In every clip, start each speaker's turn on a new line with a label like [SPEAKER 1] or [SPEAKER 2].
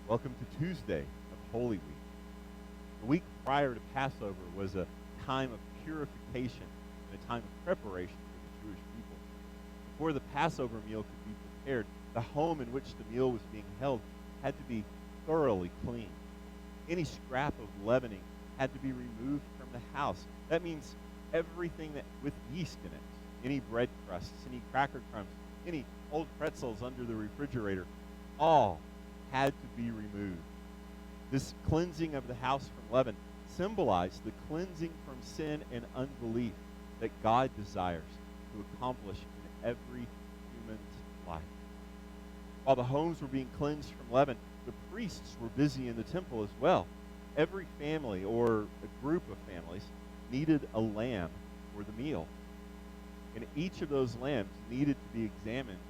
[SPEAKER 1] Welcome to Tuesday of Holy Week. The week prior to Passover was a time of purification and a time of preparation for the Jewish people. Before the Passover meal could be prepared, the home in which the meal was being held had to be thoroughly cleaned. Any scrap of leavening had to be removed from the house. That means everything that with yeast in it, any bread crusts, any cracker crumbs, any old pretzels under the refrigerator, all had to be removed. This cleansing of the house from leaven symbolized the cleansing from sin and unbelief that God desires to accomplish in every human's life. While the homes were being cleansed from leaven, the priests were busy in the temple as well. Every family or a group of families needed a lamb for the meal. And each of those lambs needed to be examined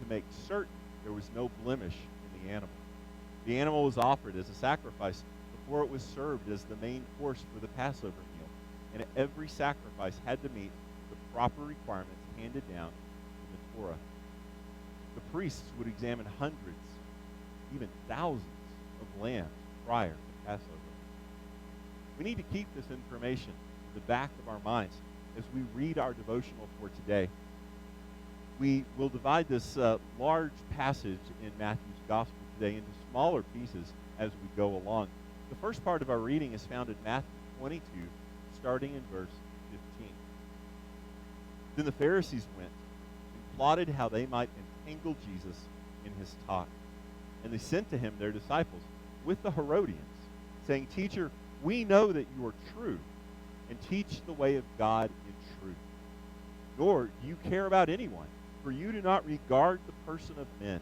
[SPEAKER 1] to make certain there was no blemish in the animal. The animal was offered as a sacrifice before it was served as the main course for the Passover meal. And every sacrifice had to meet the proper requirements handed down in the Torah. The priests would examine hundreds, even thousands of lambs prior to Passover. We need to keep this information in the back of our minds as we read our devotional for today. We will divide this large passage in Matthew's Gospel today into smaller pieces as we go along. The first part of our reading is found in Matthew 22, starting in verse 15. Then the Pharisees went and plotted how they might entangle Jesus in his talk. And they sent to him their disciples with the Herodians, saying, "Teacher, we know that you are true and teach the way of God in truth. Nor do you care about anyone, for you do not regard the person of men.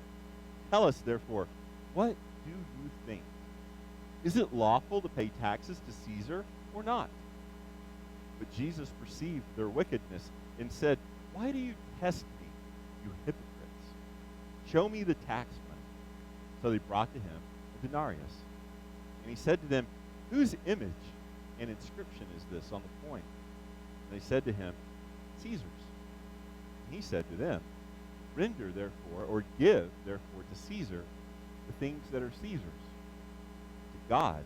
[SPEAKER 1] Tell us, therefore, what do you think? Is it lawful to pay taxes to Caesar or not?" But Jesus perceived their wickedness and said, "Why do you test me, you hypocrites? Show me the tax money." So they brought to him a denarius. And he said to them, "Whose image and inscription is this on the coin?" And they said to him, "Caesar's." And he said to them, "Render therefore, or give therefore to Caesar the things that are Caesar's, to God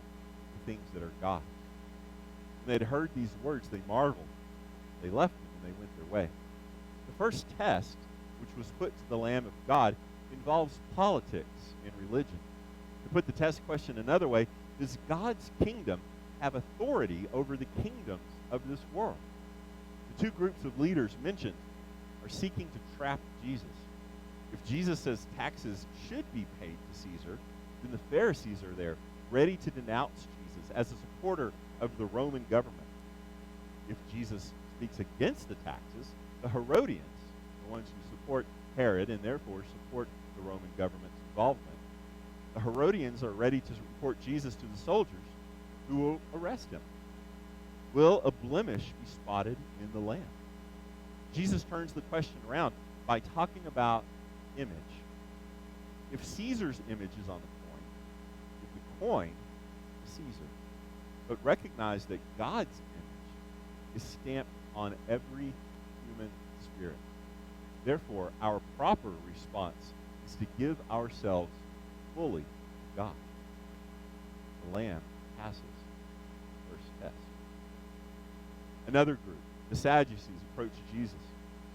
[SPEAKER 1] the things that are God's." When they had heard these words, they marveled. They left him and they went their way. The first test, which was put to the Lamb of God, involves politics and religion. To put the test question another way, does God's kingdom have authority over the kingdoms of this world? The two groups of leaders mentioned are seeking to trap Jesus. If Jesus says taxes should be paid to Caesar, then the Pharisees are there, ready to denounce Jesus as a supporter of the Roman government. If Jesus speaks against the taxes, the Herodians, the ones who support Herod and therefore support the Roman government's involvement, the Herodians are ready to report Jesus to the soldiers who will arrest him. Will a blemish be spotted in the lamb? Jesus turns the question around by talking about image. If Caesar's image is on the coin, if the coin is Caesar, but recognize that God's image is stamped on every human spirit. Therefore, our proper response is to give ourselves fully to God. The lamb passes the first test. Another group, the Sadducees, approach Jesus,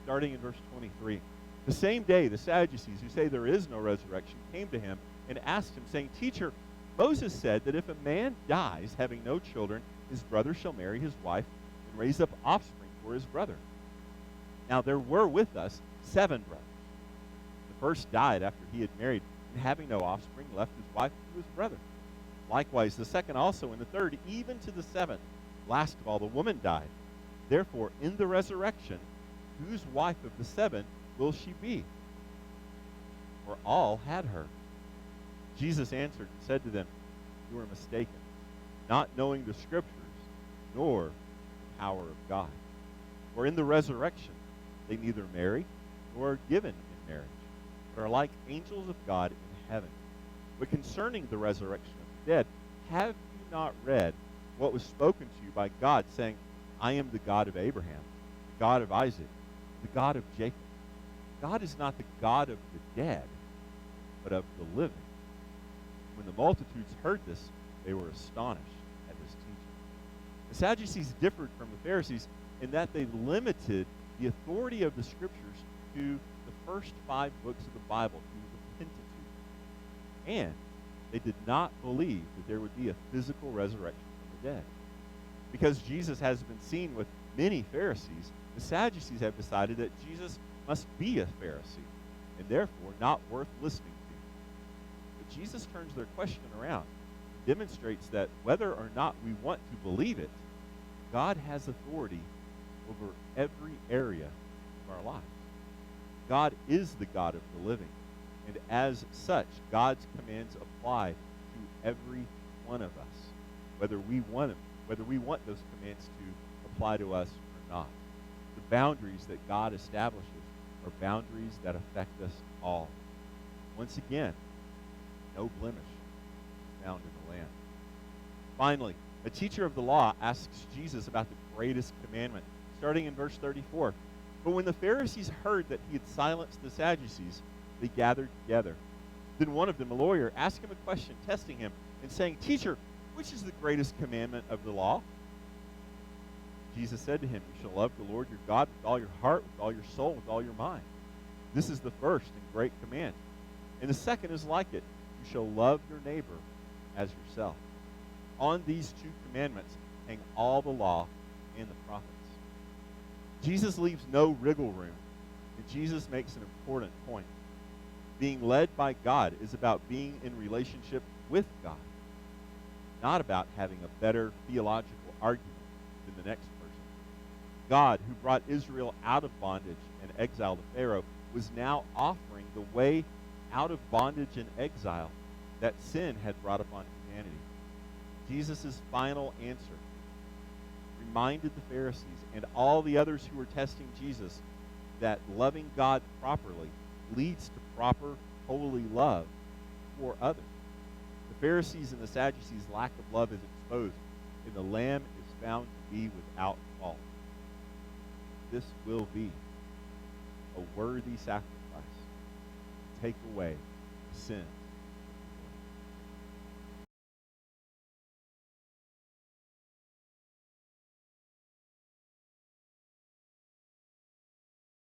[SPEAKER 1] starting in verse 23. The same day, the Sadducees, who say there is no resurrection, came to him and asked him, saying, "Teacher, Moses said that if a man dies having no children, his brother shall marry his wife and raise up offspring for his brother. Now there were with us 7 brothers. The first died after he had married, and having no offspring, left his wife to his brother. Likewise, the second also, and the third, even to the 7th. Last of all, the woman died. Therefore, in the resurrection, whose wife of the 7 will she be? For all had her." Jesus answered and said to them, "You are mistaken, not knowing the Scriptures, nor the power of God. For in the resurrection, they neither marry nor are given in marriage, but are like angels of God in heaven. But concerning the resurrection of the dead, have you not read what was spoken to you by God, saying, 'I am the God of Abraham, the God of Isaac, the God of Jacob'? God is not the God of the dead, but of the living. When the multitudes heard this, they were astonished at his teaching. The Sadducees differed from the Pharisees in that they limited the authority of the Scriptures to the first 5 books of the Bible, to the Pentateuch. And they did not believe that there would be a physical resurrection from the dead. Because Jesus has been seen with many Pharisees, the Sadducees have decided that Jesus must be a Pharisee, and therefore not worth listening to. But Jesus turns their question around and demonstrates that whether or not we want to believe it, God has authority over every area of our lives. God is the God of the living, and as such, God's commands apply to every one of us, whether we want those commands to apply to us or not. The boundaries that God establishes are boundaries that affect us all. Once again, no blemish is found in the Lamb. Finally, a teacher of the law asks Jesus about the greatest commandment, starting in verse 34. But when the Pharisees heard that he had silenced the Sadducees, they gathered together. Then one of them, a lawyer, asked him a question, testing him, and saying, Teacher, which is the greatest commandment of the law? Jesus said to him, You shall love the Lord your God with all your heart, with all your soul, with all your mind. This is the first and great command. And the second is like it. You shall love your neighbor as yourself. On these 2 commandments hang all the law and the prophets. Jesus leaves no wriggle room, and Jesus makes an important point. Being led by God is about being in relationship with God, not about having a better theological argument than the next person. God, who brought Israel out of bondage and exile to Pharaoh, was now offering the way out of bondage and exile that sin had brought upon humanity. Jesus' final answer reminded the Pharisees and all the others who were testing Jesus that loving God properly leads to proper, holy love for others. The Pharisees and the Sadducees' lack of love is exposed, and the Lamb is found to be without fault. This will be a worthy sacrifice to take away the sin